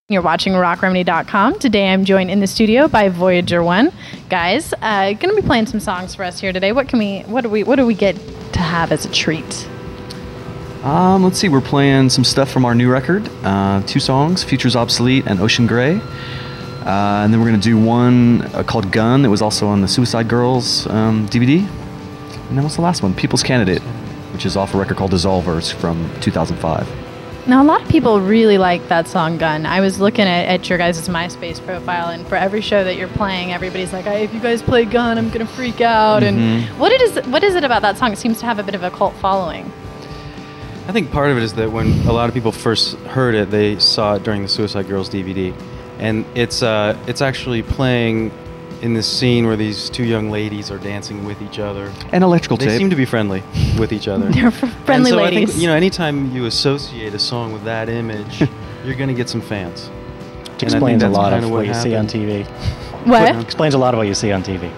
You're watching RockRemedy.com. Today I'm joined in the studio by Voyager One. Guys, going to be playing some songs for us here today. What do we get to have as a treat? Let's see, we're playing some stuff from our new record. 2 songs, Futures Obsolete and Ocean Gray. And then we're going to do one called Gun that was also on the Suicide Girls DVD. And then what's the last one? People's Candidate, which is off a record called Dissolvers from 2005. Now, a lot of people really like that song, Gun. I was looking at your guys' MySpace profile, and for every show that you're playing, everybody's like, if you guys play Gun, I'm going to freak out. Mm-hmm. And what is it about that song? It seems to have a bit of a cult following. I think part of it is that when a lot of people first heard it, they saw it during the Suicide Girls DVD. And it's actually playing in this scene where these 2 young ladies are dancing with each other. And electrical tape. They seem to be friendly with each other. They're friendly and so ladies. I think, anytime you associate a song with that image, you're going to get some fans. Which explains a lot of what you see on TV. What? Explains a lot of what you see on TV.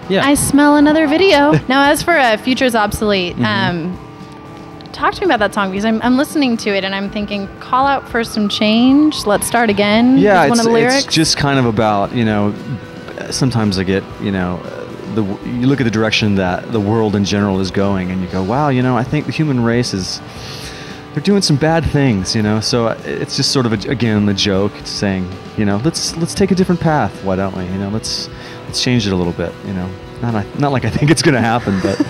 Yeah. I smell another video. Now, as for Futures Obsolete, talk to me about that song, because I'm listening to it and I'm thinking, call out for some change, let's start again. Yeah, one of the lyrics. It's just kind of about, sometimes I get, you look at the direction that the world in general is going and you go, wow, I think the human race they're doing some bad things, so it's just sort of, again, the joke. It's saying, let's take a different path. Why don't we? Let's change it a little bit, Not like I think it's going to happen, but...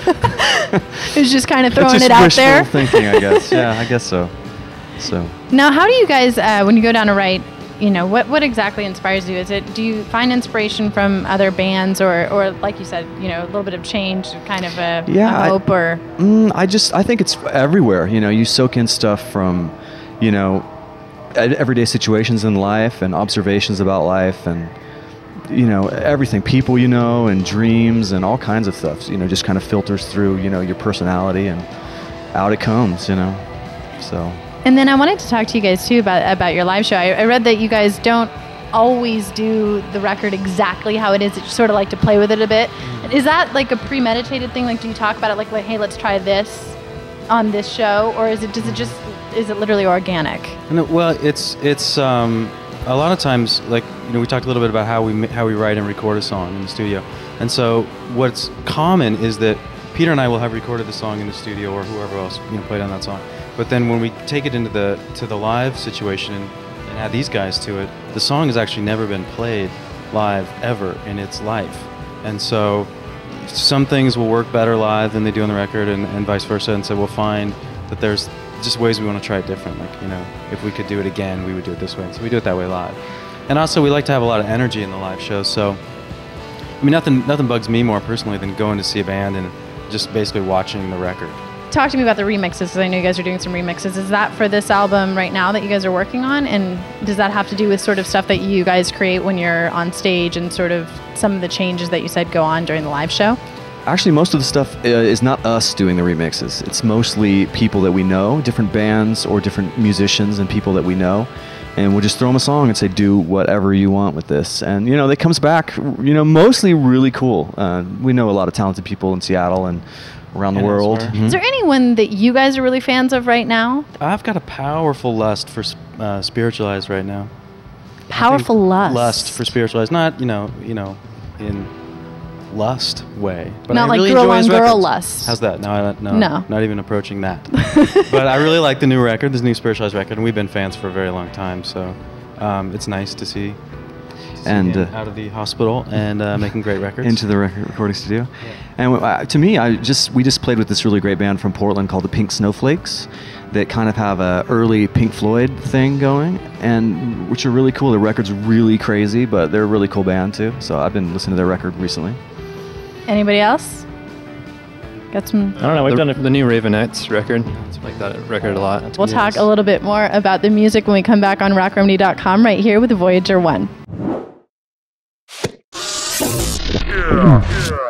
It's just kind of throwing it out there. It's just wishful thinking, I guess. Yeah, I guess so. Now, how do you guys, when you go down to write, what exactly inspires you? Do you find inspiration from other bands or like you said, a little bit of change, kind of a hope or? I think it's everywhere. You soak in stuff from, everyday situations in life and observations about life and, everything, people, and dreams and all kinds of stuff, just kind of filters through, your personality and out it comes, so. And then I wanted to talk to you guys too about your live show. I read that you guys don't always do the record exactly how it is. That you sort of like to play with it a bit. Is that like a premeditated thing? Like, do you talk about it like, hey, let's try this on this show, or is it literally organic? No, well, it's a lot of times, like, we talked a little bit about how we write and record a song in the studio. And so what's common is that Peter and I will have recorded the song in the studio, or whoever else played on that song. But then when we take it into the live situation and add these guys to it, the song has actually never been played live ever in its life. And so some things will work better live than they do on the record, and vice versa. And so we'll find that there's just ways we want to try it different. Like, if we could do it again, we would do it this way. And so we do it that way live. And also, we like to have a lot of energy in the live show. So, nothing bugs me more personally than going to see a band and just basically watching the record. Talk to me about the remixes, because I know you guys are doing some remixes. Is that for this album right now that you guys are working on? And does that have to do with sort of stuff that you guys create when you're on stage and sort of some of the changes that you said go on during the live show? Actually, most of the stuff is not us doing the remixes. It's mostly people that we know, different bands or different musicians and people that we know. And we'll just throw them a song and say, do whatever you want with this. And, it comes back, mostly really cool. We know a lot of talented people in Seattle and around the world. Is there anyone that you guys are really fans of right now? I've got a powerful lust for Spiritualized right now. Powerful lust? Lust for Spiritualized. Not, in lust way. But not I really like girl enjoy his on girl records. lust. How's that? No, not even approaching that. But I really like the new record, this new Spiritualized record, and we've been fans for a very long time. So it's nice to see him out of the hospital and making great records. Into the recording studio. Yeah. And to me, we just played with this really great band from Portland called the Pink Snowflakes that kind of have a early Pink Floyd thing going, and which are really cool. The record's really crazy, but they're a really cool band too. So I've been listening to their record recently. Anybody else? Got some? I don't know. We've done the new Ravenettes record. I like that record a lot. We'll talk a little bit more about the music when we come back on RockRemedy.com right here with Voyager One. Yeah.